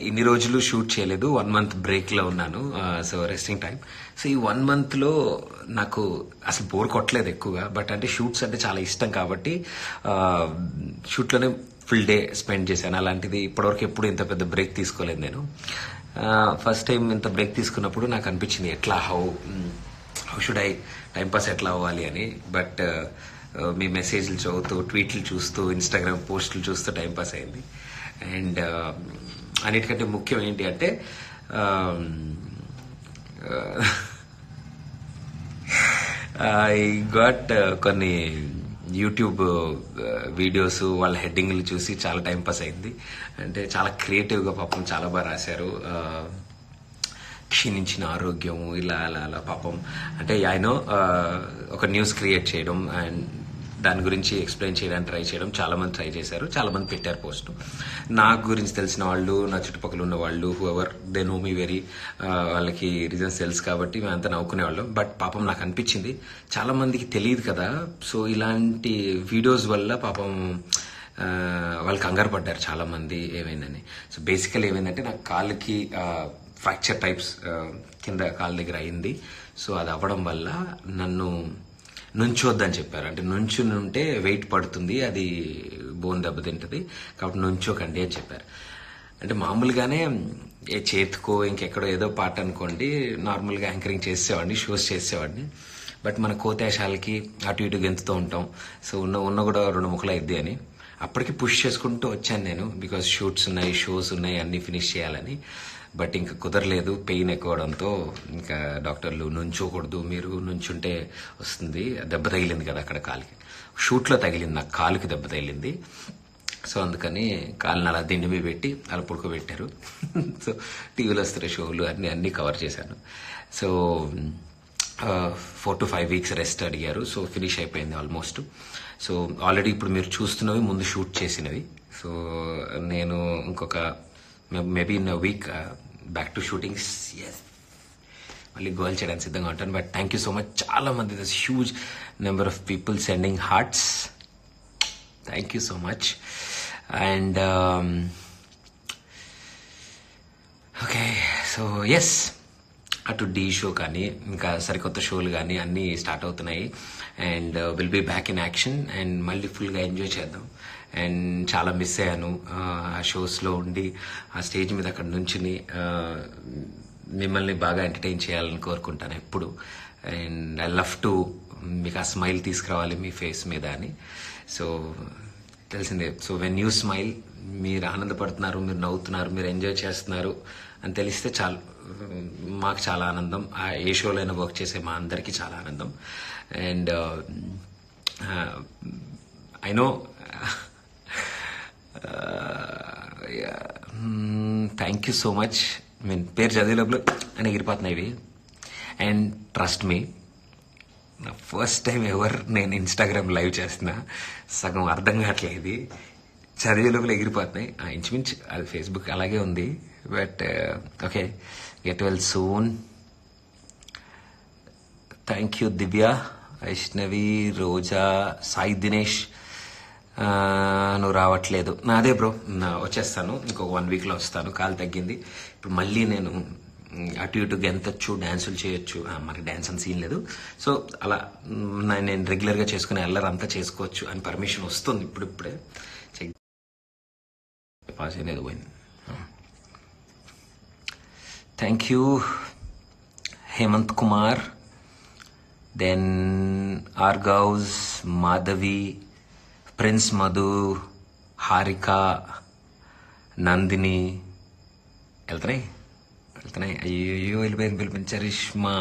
ఇన్ని రోజులు షూట్ చేయలేదు, 1 month బ్రేక్లో ఉన్నాను. So resting time. సో ఈ 1 monthలో నాకు అసలు బోర్ కొట్టలేదు ఎక్కువగా. బట్ అంటే షూట్స్ అంటే చాలా ఇష్టం కాబట్టి షూట్లోనే ఫుల్ డే స్పెండ్ చేశాను. అలాంటిది ఇప్పటివరకు ఎప్పుడు ఇంత పెద్ద బ్రేక్ తీసుకోలేదు నేను. ఫస్ట్ టైం ఇంత బ్రేక్ తీసుకున్నప్పుడు నాకు అనిపించింది ఎట్లా హౌ షుడ్ ఐ టైంపాస్ ఎట్లా అవ్వాలి అని. బట్ మీ మెసేజ్లు చదువుతూ, ట్వీట్లు చూస్తూ, ఇన్స్టాగ్రామ్ పోస్టులు చూస్తూ టైంపాస్ అయింది. అండ్ అన్నిటికంటే ముఖ్యం ఏంటి అంటే ఐ గాట్ కొన్ని యూట్యూబ్ వీడియోస్, వాళ్ళ హెడ్డింగ్లు చూసి చాలా టైంపాస్ అయింది. అంటే చాలా క్రియేటివ్గా పాపం చాలా బాగా రాశారు. క్షీణించిన ఆరోగ్యం ఇలా అలా అలా పాపం అంటే ఆయన ఒక న్యూస్ క్రియేట్ చేయడం అండ్ దాని గురించి ఎక్స్ప్లెయిన్ చేయడానికి ట్రై చేయడం, చాలా మంది ట్రై చేశారు, చాలా మంది పెట్టారు పోస్ట్. నాకు గురించి తెలిసిన వాళ్ళు, నా చుట్టుపక్కల ఉన్న వాళ్ళు, whoever they know me very, వాళ్ళకి రీజన్స్ తెలుసు కాబట్టి మేమంతా నవ్వుకునేవాళ్ళం. బట్ పాపం నాకు అనిపించింది చాలా మందికి తెలియదు కదా, సో ఇలాంటి వీడియోస్ వల్ల పాపం వాళ్ళు కంగారు పడ్డారు చాలా మంది ఏమైందని. సో బేసికల్ ఏమైందంటే నాకు కాళ్ళకి ఫ్రాక్చర్ టైప్స్ కింద కాళ్ళ దగ్గర అయింది. సో అది అవ్వడం వల్ల నన్ను నుంచోద్దని చెప్పారు. అంటే నుంచుని ఉంటే వెయిట్ పడుతుంది, అది బోన్ దెబ్బతింటుంది, కాబట్టి నుంచోకండి అని చెప్పారు. అంటే మామూలుగానే ఏ చేతికో ఇంకెక్కడో ఏదో పాట అనుకోండి నార్మల్గా యాంకరింగ్ చేసేవాడిని, షోస్ చేసేవాడిని. బట్ మన కోతేశాలకి అటు ఇటు గెంతుతూ ఉంటాం. సో ఉన్న కూడా 2 ముక్కలు అయిద్ది అని అప్పటికి పుష్ చేసుకుంటూ వచ్చాను నేను. బికాజ్ షూట్స్ ఉన్నాయి, షోస్ ఉన్నాయి, అన్నీ ఫినిష్ చేయాలని. బట్ ఇంకా కుదరలేదు, పెయిన్ ఎక్కువడంతో ఇంకా డాక్టర్లు నుంచోకూడదు, మీరు నుంచుంటే వస్తుంది. దెబ్బ తగిలింది కదా అక్కడ కాలుకి, షూట్లో తగిలింది, నాకు కాలుకి దెబ్బ తగిలింది. సో అందుకని కాళ్ళని అలా దిండి మీద పెట్టి అలా పడుకోబెట్టారు. సో టీవీలో వస్తున్న షోలు అన్నీ కవర్ చేశాను. సో 4 to 5 weeks రెస్ట్ అడిగారు. సో ఫినిష్ అయిపోయింది ఆల్మోస్ట్. సో ఆల్రెడీ ఇప్పుడు మీరు చూస్తున్నవి ముందు షూట్ చేసినవి. సో నేను ఇంకొక maybe in a week back to shootings. Yes, మళ్ళీ గోల్ చేయడానికి సిద్ధంగా ఉంటాను. But thank you so much. చాలా మంది, this huge number of people sending hearts. Thank you so much. And okay, so yes, అటు డీ షో కానీ ఇంకా సరికొత్త షోలు కానీ అన్నీ స్టార్ట్ అవుతున్నాయి. And will be back in action and మళ్ళీ ఫుల్గా ఎంజాయ్ చేద్దాం. అండ్ చాలా మిస్ అయ్యాను ఆ షోస్లో ఉండి, ఆ స్టేజ్ మీద అక్కడ నుంచుని మిమ్మల్ని బాగా ఎంటర్టైన్ చేయాలని కోరుకుంటాను ఎప్పుడు. అండ్ ఐ లవ్ టు మీకు ఆ స్మైల్ తీసుకురావాలి మీ ఫేస్ మీద అని. సో తెలిసిందే, సో వెన్ యూ స్మైల్, మీరు ఆనందపడుతున్నారు, మీరు నవ్వుతున్నారు, మీరు ఎంజాయ్ చేస్తున్నారు అని తెలిస్తే చాలు, మాకు చాలా ఆనందం. ఏ షోలో అయినా వర్క్ చేసే మా అందరికీ చాలా ఆనందం. And I know, thank you so much. పేరు చదివే లోపల అని ఎగిరిపోతున్నాయి ఇవి. అండ్ ట్రస్ట్ మీ, నా ఫస్ట్ టైం ఎవర్ నేను ఇన్స్టాగ్రామ్ లైవ్ చేస్తున్నా, సగం అర్థం కావట్లేదు, ఇది చదివే లోపల ఎగిరిపోతున్నాయి. ఇంచుమించు అది ఫేస్బుక్ అలాగే ఉంది. But okay, get well soon. Thank you Divya, Vaishnavi, Roja, Sai Dinesh. నువ్వు రావట్లేదు. అదే బ్రో, వచ్చేస్తాను, ఇంకొక 1 weekలో వస్తాను. కాలు తగ్గింది, ఇప్పుడు మళ్ళీ నేను అటు ఇటు గెంతొచ్చు, డ్యాన్సులు చేయొచ్చు. మనకి డ్యాన్స్ అని సీన్ లేదు. సో అలా నేను రెగ్యులర్గా చేసుకునే అల్లరంతా చేసుకోవచ్చు అని పర్మిషన్ వస్తుంది ఇప్పుడిప్పుడే. పాస్ అనేది పోయింది. Thank you Hemanth Kumar, then ఆర్గౌజ్, మాధవి, ప్రిన్స్ మధు, హారిక, నందిని. వెళ్తున్నాయి అయ్యో వెళ్ళిపోయింది. చరిష్మా,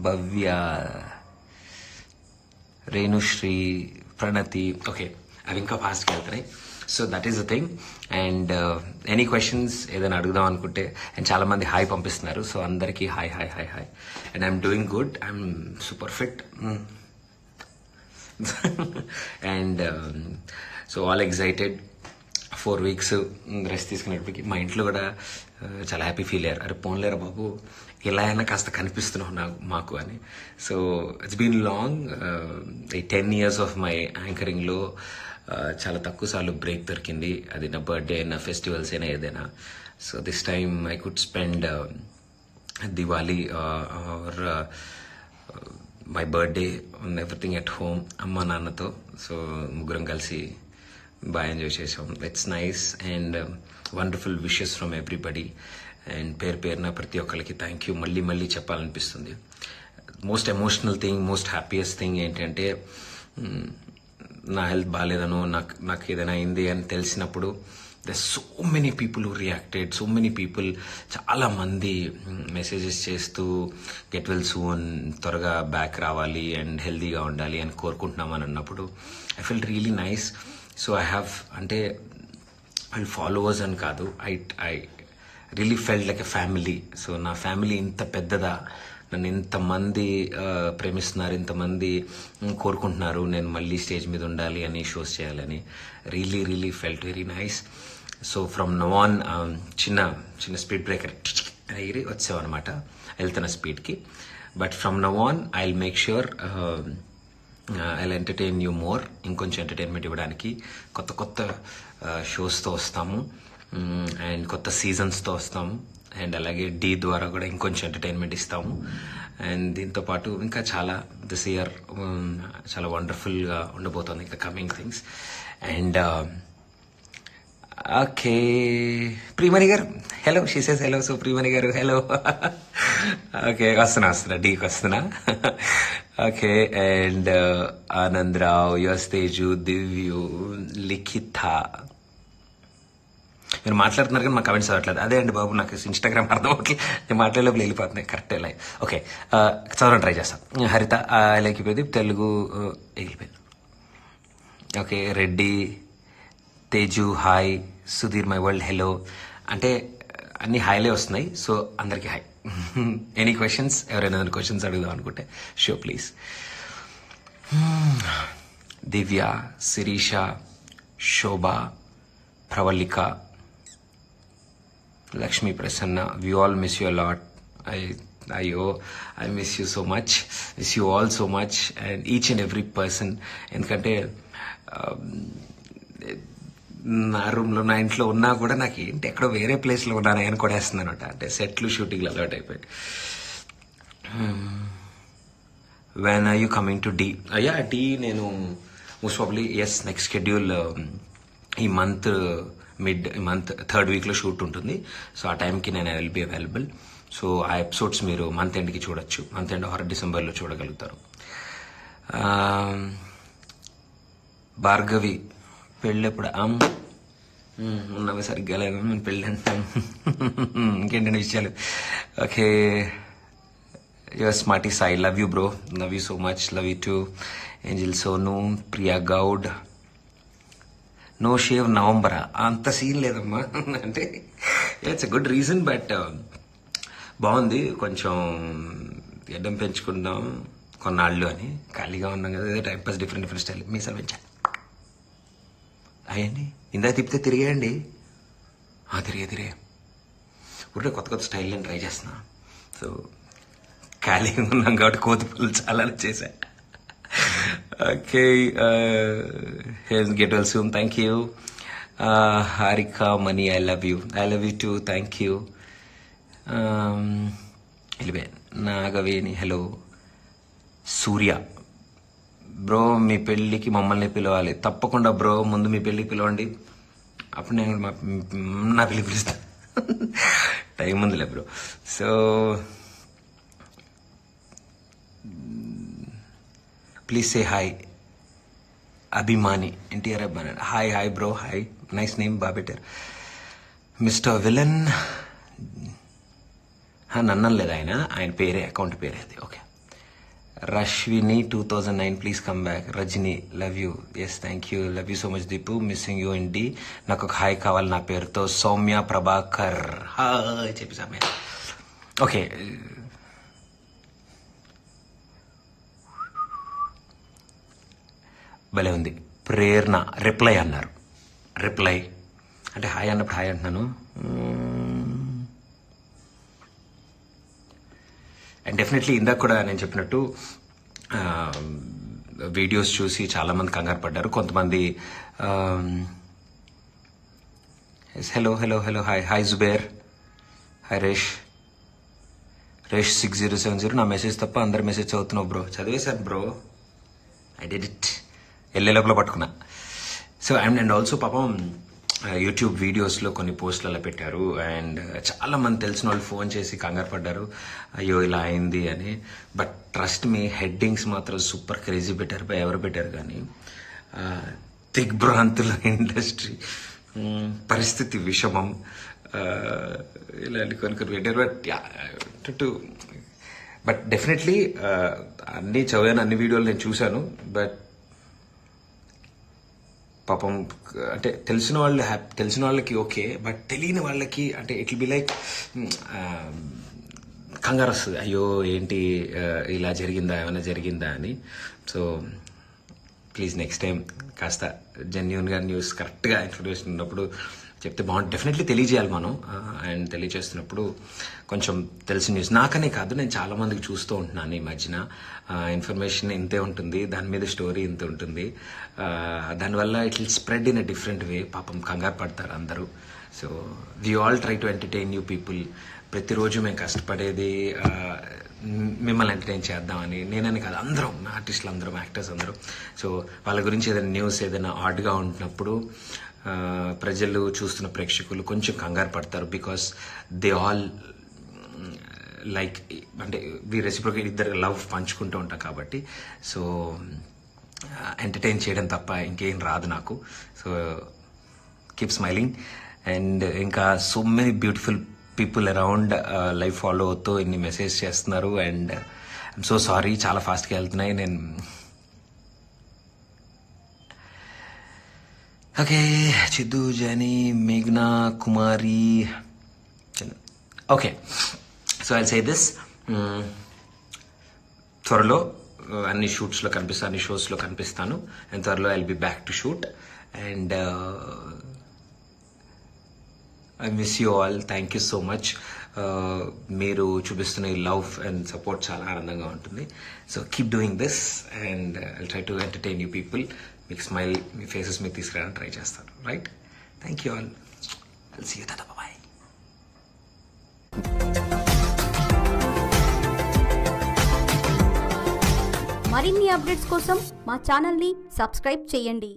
భవ్య, రేణుశ్రీ, ప్రణతి. ఓకే, అవి ఇంకా ఫాస్ట్గా వెళ్తున్నాయి. So that is the thing. And any questions ఏదైనా అడుగుదాం అనుకుంటే, అండ్ చాలా మంది హాయ్ పంపిస్తున్నారు. సో అందరికీ hi hi hi hi. And I'm doing good, I'm super fit. And so all excited. 4 weeks rest తీసుకునేటప్పటికి మా ఇంట్లో కూడా చాలా హ్యాపీ ఫీల్ అయ్యారు. అరే పోన్లేరా బాబు, ఎలా అయినా కాస్త కనిపిస్తున్నావు మాకు అని. సో ఇట్స్ బీన్ లాంగ్, ఈ 10 years ఆఫ్ మై యాంకరింగ్లో చాలా తక్కువ సార్లు బ్రేక్ దొరికింది, అది నా బర్త్డే అయినా ఫెస్టివల్స్ అయినా ఏదైనా. So this time I could spend Diwali or my birthday on everything at home అమ్మ నాన్నతో. సో ముగ్గురం కలిసి బాగా ఎంజాయ్ చేసాం. It's nice and wonderful wishes from everybody. And పేరున ప్రతి ఒక్కరికి థ్యాంక్ యూ మళ్ళీ మళ్ళీ చెప్పాలనిపిస్తుంది. Most emotional thing, most happiest thing ఏంటంటే నా హెల్త్ బాగాలేదనో నాకు ఏదైనా అయింది అని తెలిసినప్పుడు there so many people who reacted, so many people, చాలా మంది మెసేజెస్ చేస్తూ గెట్ వెల్ సూన్, త్వరగా బ్యాక్ రావాలి అండ్ హెల్తీగా ఉండాలి అని కోరుకుంటున్నామని అన్నప్పుడు I fell really nice. So I have, అంటే వాళ్ళు ఫాలోవర్స్ అని కాదు, I really felt like a family. So నా ఫ్యామిలీ ఇంత పెద్దదా, నన్ను ఇంతమంది ప్రేమిస్తున్నారు, ఇంతమంది కోరుకుంటున్నారు నేను మళ్ళీ స్టేజ్ మీద ఉండాలి అని, షోస్ చేయాలని. Really felt very nice. So from now on చిన్న స్పీడ్ బ్రేకర్ ఎగిరి వచ్చామన్నమాట వెళ్తున్న స్పీడ్కి. But from now on I will make sure I entertain you more. ఇంకొంచెం ఎంటర్టైన్మెంట్ ఇవ్వడానికి కొత్త షోస్తో వస్తాము అండ్ కొత్త సీజన్స్తో వస్తాము. అండ్ అలాగే డీ ద్వారా కూడా ఇంకొంచెం ఎంటర్టైన్మెంట్ ఇస్తాము. అండ్ దీంతో పాటు ఇంకా చాలా దిస్ ఇయర్ చాలా వండర్ఫుల్గా ఉండబోతుంది ఇంకా coming things. And okay, Priyamani garu hello, she says hello. So Priyamani garu hello. Okay, వస్తున్నా డీకి వస్తున్నా. ఓకే, అండ్ ఆనందరావు, యువస్ తేజు, దివ్యు, లిఖిత, మీరు మాట్లాడుతున్నారు కానీ మా కమెంట్స్ అవ్వట్లేదు. అదే అండి బాబు, నాకు ఇన్స్టాగ్రామ్ అర్థం అవ్వట్లేదు, నేను మాట్లాడేలోపు వెళ్ళిపోతున్నాయి. కరెక్టే లైవ్. ఓకే, చదవడం ట్రై చేస్తాను. హరిత లైక్ ప్రదీప్ తెలుగు వెళ్ళిపోయింది. Okay, Reddy, Teju hi, Sudheer my world hello. అంటే అన్ని హాయ్లే వస్తున్నాయి. సో అందరికీ హాయ్. ఎనీ క్వశ్చన్స్, ఎవరైనా క్వశ్చన్స్ అడుగుదాం అనుకుంటే show please. Divya, Sirisha, Shobha, Pravalika, Lakshmi Prasanna, we all miss you a lot. I miss you so much, miss you all so much and each and every person. ఎందుకంటే నా రూమ్లో, నా ఇంట్లో ఉన్నా కూడా నాకు ఏంటి ఎక్కడో వేరే ప్లేస్లో ఉన్నాను అని కూడా వేస్తుంది అనమాట. అంటే సెట్లు, షూటింగ్లు అలవాటు అయిపోయాయి. When are you coming to Dhee? అయ్యా డీ నేను మోస్ట్ ప్రాబ్లీ నెక్స్ట్ షెడ్యూల్ ఈ మంత్ థర్డ్ వీక్లో షూట్ ఉంటుంది. సో ఆ టైంకి నేను I will be available. So ఆ ఎపిసోడ్స్ మీరు మంత్ ఎండ్కి చూడొచ్చు, మంత్ ఎండ్ ఆర్ డిసెంబర్లో చూడగలుగుతారు. భార్గవి, పెళ్ళెప్పుడు? ఉన్నవి సరిగ్గా లేదు, నేను పెళ్ళి అంటాను. ఇంకేంటంటే విషయాలు. Okay, your smarty Sai, love you bro, love you so much, love you too. Angel Sonu, Priya Goud, no shave నవంబరా? అంత సీన్ లేదమ్మా. అంటే it's a good reason, but బాగుంది. కొంచెం గడ్డం పెంచుకుందాం కొన్నాళ్ళు అని, ఖాళీగా ఉన్నాం కదా, టైంపాస్ డిఫరెంట్ స్టైల్. మీ సెలవించా అయ్యండి, ఇందా తిప్పితే తిరిగేయండి. తిరిగే ఇప్పుడు కొత్త స్టైల్ నేను ట్రై చేస్తున్నా. సో ఖాళీగా ఉన్నాం కాబట్టి కోతి పనులు చాలా చేశా. Okay, get well soon, thank you. Harika Mani, I love you too, thank you. Nagaveni hello. Surya bro, మీ పెళ్ళికి మమ్మల్ని పిలవాలి తప్పకుండా బ్రో. ముందు మీ పెళ్ళికి పిలవండి, అప్పుడు నేను నా పెళ్ళి పిలుస్తాను. టైం ఉందిలే bro. So please say hi. అభిమాని, ఎన్టీఆర్ అభిమాని, hi bro, hi, nice name, బాగా పెట్టారు. మిస్టర్ విలన్, నన్నం లేదు, ఆయన పేరే, అకౌంట్ పేరే అది. Okay, Rashwini 2009, please come back. Rajani, love you. Yes, thank you, love you so much. Deepu, missing you ఇండి. నాకు ఒక హాయ్ కావాలి నా పేరుతో. సౌమ్య ప్రభాకర్, హాయ్ చెప్పి సౌమ్య. ఓకే, భలే ఉంది. ప్రేరణ, రిప్లై అన్నారు. రిప్లై అంటే హాయ్ అన్నప్పుడు హాయ్ అంటున్నాను. అండ్ డెఫినెట్లీ ఇందాక కూడా నేను చెప్పినట్టు వీడియోస్ చూసి చాలామంది కంగారు పడ్డారు. కొంతమంది hello hello hello hi Zubair, hi రేష్ 6070. నా మెసేజ్ తప్ప అందరి మెసేజ్ చదువుతున్నావు బ్రో. చదివేశాను బ్రో, ఐ డిడ్ ఇట్. వెళ్ళే లోపల పట్టుకున్నా. సో అండ్ ఆల్సో పాపం యూట్యూబ్ వీడియోస్లో కొన్ని పోస్టులు అలా పెట్టారు. అండ్ చాలా మంది తెలిసిన వాళ్ళు ఫోన్ చేసి కంగారు పడ్డారు, అయ్యో ఇలా అయింది అని. బట్ ట్రస్ట్ మీ, హెడ్డింగ్స్ మాత్రం సూపర్ క్రేజీ పెట్టారు. ఎవరు పెట్టారు కానీ దిగ్భ్రాంతుల ఇండస్ట్రీ, పరిస్థితి విషమం, ఇలాంటి కొన్ని పెట్టారు. బట్ డెఫినెట్లీ అన్నీ చదివాను, అన్ని వీడియోలు నేను చూశాను. బట్ పాపం అంటే తెలిసిన వాళ్ళకి ఓకే, బట్ తెలియని వాళ్ళకి అంటే ఇట్ విల్ బి లైక్ కంగారు వస్తుంది, అయ్యో ఏంటి ఇలా జరిగిందా, ఏమైనా జరిగిందా అని. సో ప్లీజ్ నెక్స్ట్ టైం కాస్త జెన్యూన్గా న్యూస్ కరెక్ట్గా ఇన్ఫర్మేషన్ ఉన్నప్పుడు చెప్తే బాగుంటుంది. డెఫినెట్లీ తెలియజేయాలి మనం. అండ్ తెలియజేస్తున్నప్పుడు కొంచెం తెలిసిన న్యూస్, నాకనే కాదు నేను చాలా మందికి చూస్తూ ఉంటున్నాను ఈ మధ్యన. ఇన్ఫర్మేషన్ ఇంతే ఉంటుంది, దాని మీద స్టోరీ ఇంత ఉంటుంది. దానివల్ల it will spread in a different way. పాపం కంగారు పడతారు అందరూ. So we all try to entertain you people. ప్రతిరోజు మేము కష్టపడేది మిమ్మల్ని ఎంటర్టైన్ చేద్దామని. నేనని కాదు, అందరం ఆర్టిస్టులు అందరం, యాక్టర్స్ అందరం. సో వాళ్ళ గురించి ఏదైనా న్యూస్ ఏదైనా ఆడ్గా ఉంటున్నప్పుడు ప్రజలు, చూస్తున్న ప్రేక్షకులు కొంచెం కంగారు పడతారు. బికాస్ దే ఆల్ లైక్ అంటే వీ రెసిప్రోకేట్, ఇద్దరు లవ్ పంచుకుంటూ ఉంటాం కాబట్టి. సో ఎంటర్టైన్ చేయడం తప్ప ఇంకేం రాదు నాకు. So keep smiling. అండ్ ఇంకా so many beautiful people around life follow అవుతూ ఇన్ని మెసేజ్ చేస్తున్నారు. అండ్ ఐఎమ్ సో సారీ, చాలా ఫాస్ట్గా వెళ్తున్నాయి. నేను ఓకే, చిద్దు, జానీ, మేఘ్నా, Kumari. Okay, so I'll say this, త్వరలో అన్ని షూట్స్లో కనిపిస్తాను, అన్ని షోస్లో కనిపిస్తాను. అండ్ త్వరలో I'll be back to shoot. And I miss you all. Thank you so much. మీరు చూపిస్తున్న ఈ లవ్ అండ్ సపోర్ట్ చాలా ఆనందంగా ఉంటుంది. So keep doing this and I'll try to entertain you people. మీకు స్మైల్ మీ ఫేసెస్ మీద తీసుకురావడానికి ట్రై చేస్తాను. Right? Thank you all. I'll see you. Ta-ta, bye. మరిన్ని అప్డేట్స్ కోసం మా ఛానల్ని సబ్స్క్రైబ్ చేయండి.